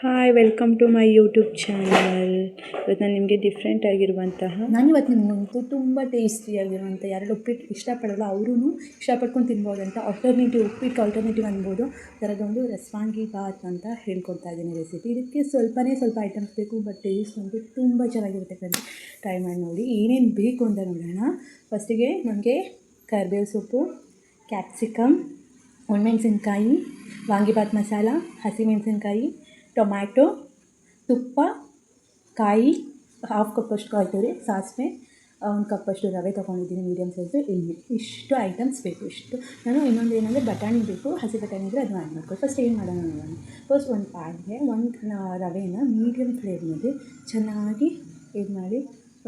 Hi, welcome to my YouTube channel. ಇವತ್ತು ನಾನು ನಿಮಗೆ ಡಿಫ್ರೆಂಟ್ ಆಗಿರುವಂತಹ ನಾನಿವತ್ತು ನಿಮಗಂತೂ ತುಂಬ ಟೇಸ್ಟಿಯಾಗಿರುವಂಥ ಯಾರು ಉಪ್ಪಿಟ್ಟು ಇಷ್ಟಪಡೋಲ್ಲ ಅವರೂ ಇಷ್ಟಪಡ್ಕೊಂಡು ತಿನ್ಬೋದಂತ ಉಪ್ಪಿಟ್ಟು ಆಲ್ಟರ್ನೇಟಿವ್ ಅನ್ಬೋದು ಥರದೊಂದು ರಸವಾಂಗಿ ಬಾತ್ ಅಂತ ಹೇಳ್ಕೊಡ್ತಾ ಇದ್ದೀನಿ ರೆಸಿಪಿ. ಇದಕ್ಕೆ ಸ್ವಲ್ಪ ಐಟಮ್ಸ್ ಬೇಕು, ಬಟ್ ಟೇಸ್ಟ್ ಅಂತೂ ತುಂಬ ಚೆನ್ನಾಗಿರುತ್ತೆ ಕಣ್ರಿ. ಟ್ರೈ ಮಾಡಿ ನೋಡಿ. ಏನೇನು ಬೇಕು ಅಂತ ನೋಡೋಣ. ಫಸ್ಟಿಗೆ ನಮಗೆ ಕರಿಬೇವು ಸೊಪ್ಪು, ಕ್ಯಾಪ್ಸಿಕಮ್, ಒಣಮೆಣಸಿನ್ಕಾಯಿ, ವಾಂಗಿಬಾತ್ ಮಸಾಲ, ಹಸಿಮೆಣಸಿನ್ಕಾಯಿ, ಟೊಮ್ಯಾಟೊ, ತುಪ್ಪ, ಕಾಯಿ, ಹಾಫ್ ಕಪ್ಪಷ್ಟು ಕಾಯಿ ತುರಿ, ಸಾಸಿವೆ, ಒಂದು ಕಪ್ಪಷ್ಟು ರವೆ ತೊಗೊಂಡಿದ್ದೀನಿ, ಮೀಡಿಯಮ್ ಸೈಜು, ಎಣ್ಣೆ. ಇಷ್ಟು ಐಟಮ್ಸ್ ಬೇಕು. ನಾನು ಇನ್ನೊಂದು ಏನಂದರೆ ಬಟಾಣಿ ಬೇಕು, ಹಸಿ ಬಟಾಣಿ ಇದ್ದರೆ ಅದನ್ನು ಆ್ಯಡ್ ಮಾಡ್ಕೊಳ್ಳಿ. ಫಸ್ಟ್ ಏನು ಮಾಡೋಣ ನೋಡೋಣ. ಫಸ್ಟ್ ಒಂದು ಪ್ಯಾನ್ಗೆ ರವೆನ ಮೀಡಿಯಮ್ ಫ್ಲೇಮ್ನಲ್ಲಿ ಚೆನ್ನಾಗಿ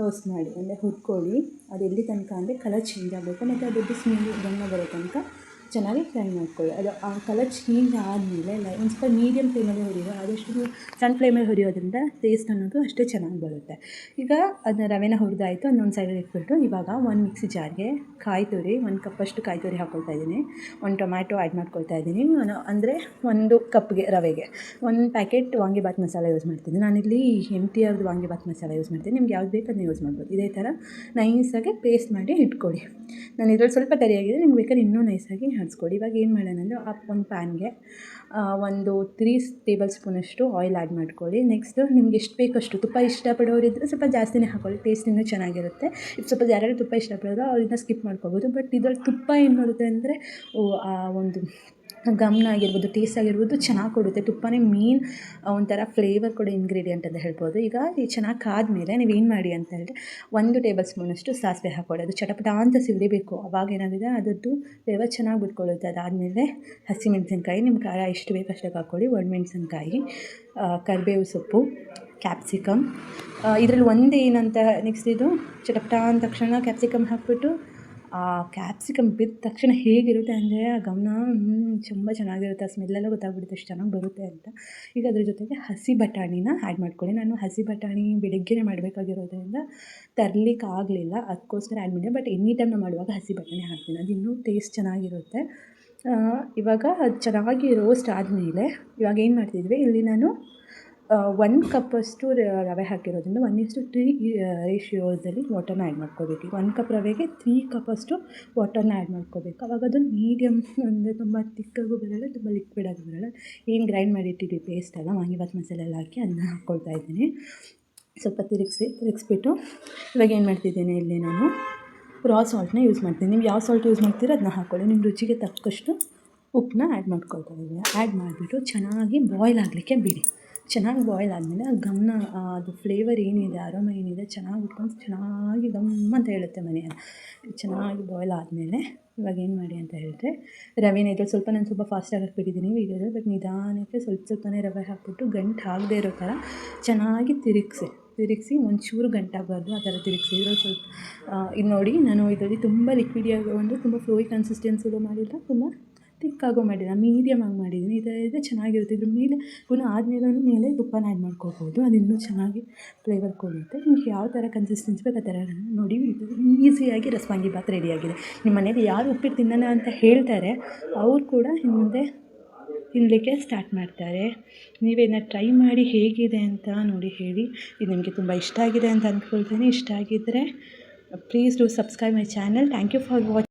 ರೋಸ್ಟ್ ಮಾಡಿ, ಅಂದರೆ ಹುರ್ಕೊಳ್ಳಿ. ಅದು ಎಲ್ಲಿ ತನಕ ಅಂದರೆ ಕಲರ್ ಚೇಂಜ್ ಆಗಬೇಕು, ಮತ್ತು ಅದು ಸ್ಮೆಲ್ ಬಣ್ಣ ಬರೋ ತನಕ ಚೆನ್ನಾಗಿ ಫ್ರೈ ಮಾಡ್ಕೊಳ್ಳಿ. ಅದು ಆ ಕಲರ್ ಚೇಂಜ್ ಆದಮೇಲೆ ಒಂದು ಸ್ವಲ್ಪ ಮೀಡಿಯಮ್ ಫ್ಲೇಮಲ್ಲಿ ಹುರಿಯೋದು. ಆದಷ್ಟು ಸಣ್ಣ ಫ್ಲೇಮಲ್ಲಿ ಹುರಿಯೋದ್ರಿಂದ ಟೇಸ್ಟ್ ಅನ್ನೋದು ಅಷ್ಟೇ ಚೆನ್ನಾಗಿ ಬರುತ್ತೆ. ಈಗ ಅದನ್ನ ರವೆನ ಹುರಿದಾಯಿತು, ಅದನ್ನೊಂದು ಸೈಡಲ್ಲಿ ಇಟ್ಬಿಟ್ಟು ಇವಾಗ ಒಂದು ಮಿಕ್ಸಿ ಜಾರ್ಗೆ ಕಾಯಿ ತುರಿ, 1 ಕಪ್ಪಷ್ಟು ಕಾಯಿ ತುರಿ ಹಾಕ್ಕೊಳ್ತಾ ಇದ್ದೀನಿ. 1 ಟೊಮ್ಯಾಟೊ ಆ್ಯಡ್ ಮಾಡ್ಕೊಳ್ತಾ ಇದ್ದೀನಿ. ಅಂದರೆ 1 ಕಪ್ಗೆ ರವೆಗೆ 1 ಪ್ಯಾಕೆಟ್ ವಾಂಗಿಬಾತ್ ಮಸಾಲ ಯೂಸ್ ಮಾಡ್ತೀನಿ. ನಾನಿಲ್ಲಿ MTR ವಾಂಗಿಬಾತ್ ಮಸಾಲ ಯೂಸ್ ಮಾಡ್ತೀನಿ. ನಿಮ್ಗೆ ಯಾವ್ದು ಬೇಕು ಅದನ್ನ ಯೂಸ್ ಮಾಡ್ಬೋದು. ಇದೇ ಥರ ನೈಸಾಗಿ ಪೇಸ್ಟ್ ಮಾಡಿ ಇಟ್ಕೊಳ್ಳಿ. ನಾನು ಇದ್ರಲ್ಲಿ ಸ್ವಲ್ಪ ತರಿಯಾಗಿದೆ, ನಿಮ್ಗೆ ಬೇಕಾದ್ರೆ ಇನ್ನೂ ನೈಸಾಗಿ ಹರಿಸ್ಕೊಳ್ಳಿ. ಇವಾಗ ಏನು ಮಾಡೋಣ ಅಂದರೆ ಒಂದು ಪ್ಯಾನ್ಗೆ ಒಂದು 3 ಟೇಬಲ್ ಸ್ಪೂನಷ್ಟು ಆಯಿಲ್ ಆ್ಯಡ್ ಮಾಡ್ಕೊಳ್ಳಿ. ನೆಕ್ಸ್ಟು ನಿಮ್ಗೆ ಎಷ್ಟು ಬೇಕಷ್ಟು ತುಪ್ಪ ಇಷ್ಟಪಡೋರಿದ್ದರೆ ಸ್ವಲ್ಪ ಜಾಸ್ತಿನೇ ಹಾಕ್ಕೊಳ್ಳಿ, ಟೇಸ್ಟ್ ಇನ್ನೂ ಚೆನ್ನಾಗಿರುತ್ತೆ. ಇದು ಸ್ವಲ್ಪ ಯಾರ್ಯಾರು ತುಪ್ಪ ಇಷ್ಟಪಡೋದು ಅವರಿಂದ ಸ್ಕಿಪ್ ಮಾಡ್ಕೋಬೋದು. ಬಟ್ ಇದ್ರಲ್ಲಿ ತುಪ್ಪ ಏನು ಮಾಡುತ್ತೆ ಅಂದರೆ ಆ ಒಂದು ಗಮನ ಆಗಿರ್ಬೋದು, ಟೇಸ್ಟ್ ಆಗಿರ್ಬೋದು ಚೆನ್ನಾಗಿ ಕೊಡುತ್ತೆ. ತುಪ್ಪನೇ ಮೇನ್ ಒಂಥರ ಫ್ಲೇವರ್ ಕೊಡೋ ಇಂಗ್ರೀಡಿಯೆಂಟ್ ಅಂತ ಹೇಳ್ಬೋದು. ಈಗ ಇದು ಚೆನ್ನಾಗಿ ಕಾದ್ಮೇಲೆ ನೀವೇನು ಮಾಡಿ ಅಂತ ಹೇಳಿದ್ರೆ 1 ಟೇಬಲ್ ಸ್ಪೂನಷ್ಟು ಸಾಸಿವೆ ಹಾಕ್ಕೊಳ್ಳಿ. ಅದು ಚಟಪಟ ಅಂತ ಸಿಡಿಬೇಕು. ಅವಾಗ ಏನಾಗಿದೆ ಅದರದ್ದು ಫ್ಲೇವರ್ ಚೆನ್ನಾಗಿ ಬಿಟ್ಕೊಳ್ಳುತ್ತೆ. ಅದಾದಮೇಲೆ ಹಸಿಮೆಣಸಿನ್ಕಾಯಿ, ನಿಮ್ಮ ಖಾರ ಎಷ್ಟು ಬೇಕು ಅಷ್ಟಕ್ಕೆ ಹಾಕ್ಕೊಳ್ಳಿ. ಒಣಮೆಣಸಿನ್ಕಾಯಿ, ಕರಿಬೇವು ಸೊಪ್ಪು, ಕ್ಯಾಪ್ಸಿಕಮ್. ಇದರಲ್ಲಿ ಒಂದು ಏನಂತ ನೆಕ್ಸ್ಟ್ ಇದು ಚಟಪಟ ಅಂದ ತಕ್ಷಣ ಕ್ಯಾಪ್ಸಿಕಮ್ ಹಾಕ್ಬಿಟ್ಟು ಕ್ಯಾಪ್ಸಿಕಮ್ ಬಿದ್ದ ತಕ್ಷಣ ಹೇಗಿರುತ್ತೆ ಅಂದರೆ ಆ ಗಮನ ತುಂಬ ಚೆನ್ನಾಗಿರುತ್ತೆ. ಆ ಸ್ಮೆಲ್ಲೆಲ್ಲ ಗೊತ್ತಾಗ್ಬಿಡುತ್ತೆ ಎಷ್ಟು ಚೆನ್ನಾಗಿ ಬರುತ್ತೆ ಅಂತ. ಈಗ ಅದ್ರ ಜೊತೆಗೆ ಹಸಿ ಬಟಾಣಿನ ಆ್ಯಡ್ ಮಾಡ್ಕೊಳ್ಳಿ. ನಾನು ಹಸಿ ಬಟಾಣಿ ಬೆಳಗ್ಗೆನೇ ಮಾಡಬೇಕಾಗಿರೋದ್ರಿಂದ ತರಲಿಕ್ಕೆ ಆಗಲಿಲ್ಲ, ಅದಕ್ಕೋಸ್ಕರ ಆ್ಯಡ್ ಮಾಡಿದೆ. ಬಟ್ ಎನಿ ಟೈಮ್ ನಾವು ಮಾಡುವಾಗ ಹಸಿ ಬಟಾಣಿ ಹಾಕ್ತೀನಿ, ಅದು ಇನ್ನೂ ಟೇಸ್ಟ್ ಚೆನ್ನಾಗಿರುತ್ತೆ. ಇವಾಗ ಅದು ಚೆನ್ನಾಗಿ ರೋಸ್ಟ್ ಆದಮೇಲೆ ಇವಾಗ ಏನು ಮಾಡ್ತಿದ್ವಿ, ಇಲ್ಲಿ ನಾನು 1 ಕಪ್ಪಷ್ಟು ರವೆ ಹಾಕಿರೋದ್ರಿಂದ 1:3 ರೇಷಿಯೋದಲ್ಲಿ ವಾಟರ್ನ ಆ್ಯಡ್ ಮಾಡ್ಕೋಬೇಕು. 1 ಕಪ್ ರವೆಗೆ 3 ಕಪ್ಪಷ್ಟು ವಾಟರ್ನ ಆ್ಯಡ್ ಮಾಡ್ಕೋಬೇಕು. ಆವಾಗ ಅದು ಮೀಡಿಯಮ್, ಅಂದರೆ ತುಂಬ ತಿಕ್ಕಾಗೂ ಬರೋಲ್ಲ, ತುಂಬ ಲಿಕ್ವಿಡಾಗಿ ಬರೋಲ್ಲ. ಏನು ಗ್ರೈಂಡ್ ಮಾಡಿಟ್ಟಿದ್ವಿ ಪೇಸ್ಟ್ ಎಲ್ಲ ವಾಂಗಿಬಾತ್ ಮಸಾಲೆ ಎಲ್ಲ ಹಾಕಿ ಅದನ್ನ ಹಾಕ್ಕೊಳ್ತಾ ಇದ್ದೀನಿ. ಸ್ವಲ್ಪ ತಿರುಗಿಸ್ಬಿಟ್ಟು ಇವಾಗ ಏನು ಮಾಡ್ತಿದ್ದೀನಿ, ಇಲ್ಲಿ ನಾನು ರಾ ಸಾಲ್ಟ್ನ ಯೂಸ್ ಮಾಡ್ತೀನಿ. ನೀವು ಯಾವ ಸಾಲ್ಟ್ ಯೂಸ್ ಮಾಡ್ತೀರೋ ಅದನ್ನ ಹಾಕ್ಕೊಳ್ಳಿ. ನಿಮ್ಮ ರುಚಿಗೆ ತಕ್ಕಷ್ಟು ಉಪ್ಪನ್ನ ಆ್ಯಡ್ ಮಾಡ್ಕೊಳ್ತಾ ಇದ್ದೀನಿ. ಆ್ಯಡ್ ಮಾಡಿಬಿಟ್ಟು ಚೆನ್ನಾಗಿ ಬಾಯ್ಲ್ ಆಗಲಿಕ್ಕೆ ಬಿಡಿ. ಚೆನ್ನಾಗಿ ಬಾಯ್ಲ್ ಆದಮೇಲೆ ಆ ಗಮನ, ಅದು ಫ್ಲೇವರ್ ಏನಿದೆ, ಅರೋಮ ಏನಿದೆ ಚೆನ್ನಾಗಿ ಉಟ್ಕೊಂಡು ಚೆನ್ನಾಗಿ ಅಂತ ಹೇಳುತ್ತೆ ಮನೆಯಲ್ಲಿ. ಚೆನ್ನಾಗಿ ಬಾಯ್ಲ್ ಆದಮೇಲೆ ಇವಾಗ ಏನು ಮಾಡಿ ಅಂತ ಹೇಳಿದ್ರೆ ರವೆನ ಇದ್ರಲ್ಲಿ ಸ್ವಲ್ಪ ಫಾಸ್ಟಾಗಿ ಹಾಕ್ಬಿಟ್ಟಿದ್ದೀನಿ ವೀಡಿಯೋದಲ್ಲಿ. ಬಟ್ ನಿಧಾನಕ್ಕೆ ಸ್ವಲ್ಪನೇ ರವೆ ಹಾಕ್ಬಿಟ್ಟು ಗಂಟು ಆಗದೆ ಇರೋ ಥರ ಚೆನ್ನಾಗಿ ತಿರುಗಿಸಿ ಒಂಚೂರು ಗಂಟಾಗಬಾರ್ದು, ಆ ಥರ ತಿರುಗಿಸಿ. ಇದ್ರಲ್ಲಿ ಸ್ವಲ್ಪ ಇದು ನೋಡಿ, ನಾನು ಇದರಲ್ಲಿ ತುಂಬ ಲಿಕ್ವಿಡಿಯಾಗಿ ಒಂದು ತುಂಬ ಫ್ಲೋಯಿ ಕನ್ಸಿಸ್ಟೆನ್ಸಿದು ಮಾಡಿಲ್ಲ, ತುಂಬ ತಿಕ್ಕಾಗೋ ಮಾಡಿಲ್ಲ, ಮೀಡಿಯಮ್ ಆಗಿ ಮಾಡಿದ್ದೀನಿ. ಇದರಿಂದ ಚೆನ್ನಾಗಿರುತ್ತೆ. ಇದ್ರ ಮೇಲೆ ಪುನಃ ಮೇಲೆ ತುಪ್ಪನ ಆ್ಯಡ್ ಮಾಡ್ಕೋಬೋದು, ಅದು ಇನ್ನೂ ಚೆನ್ನಾಗಿ ಫ್ಲೇವರ್ ಕೊಡುತ್ತೆ. ನಿಮ್ಗೆ ಯಾವ ಥರ ಕನ್ಸಿಸ್ಟೆನ್ಸಿ ಬೇಕು ಆ ಥರ ನೋಡಿ. ಇದು ಈಸಿಯಾಗಿ ರಸವಾಂಗಿ ಬಾತ್ ರೆಡಿಯಾಗಿದೆ. ನಿಮ್ಮ ಮನೇಲಿ ಯಾರು ಉಪ್ಪಿಟ್ಟು ತಿನ್ನೋಣ ಅಂತ ಹೇಳ್ತಾರೆ ಅವ್ರು ಕೂಡ ಇನ್ನು ಮುಂದೆ ತಿನ್ನಲಿಕ್ಕೆ ಸ್ಟಾರ್ಟ್ ಮಾಡ್ತಾರೆ. ನೀವೇನ ಟ್ರೈ ಮಾಡಿ ಹೇಗಿದೆ ಅಂತ ನೋಡಿ ಹೇಳಿ. ಇದು ನಿಮಗೆ ತುಂಬ ಇಷ್ಟ ಆಗಿದೆ ಅಂತ ಅಂದ್ಕೊಳ್ತೀನಿ. ಇಷ್ಟ ಆಗಿದ್ದರೆ please do subscribe my channel. Thank you for watching.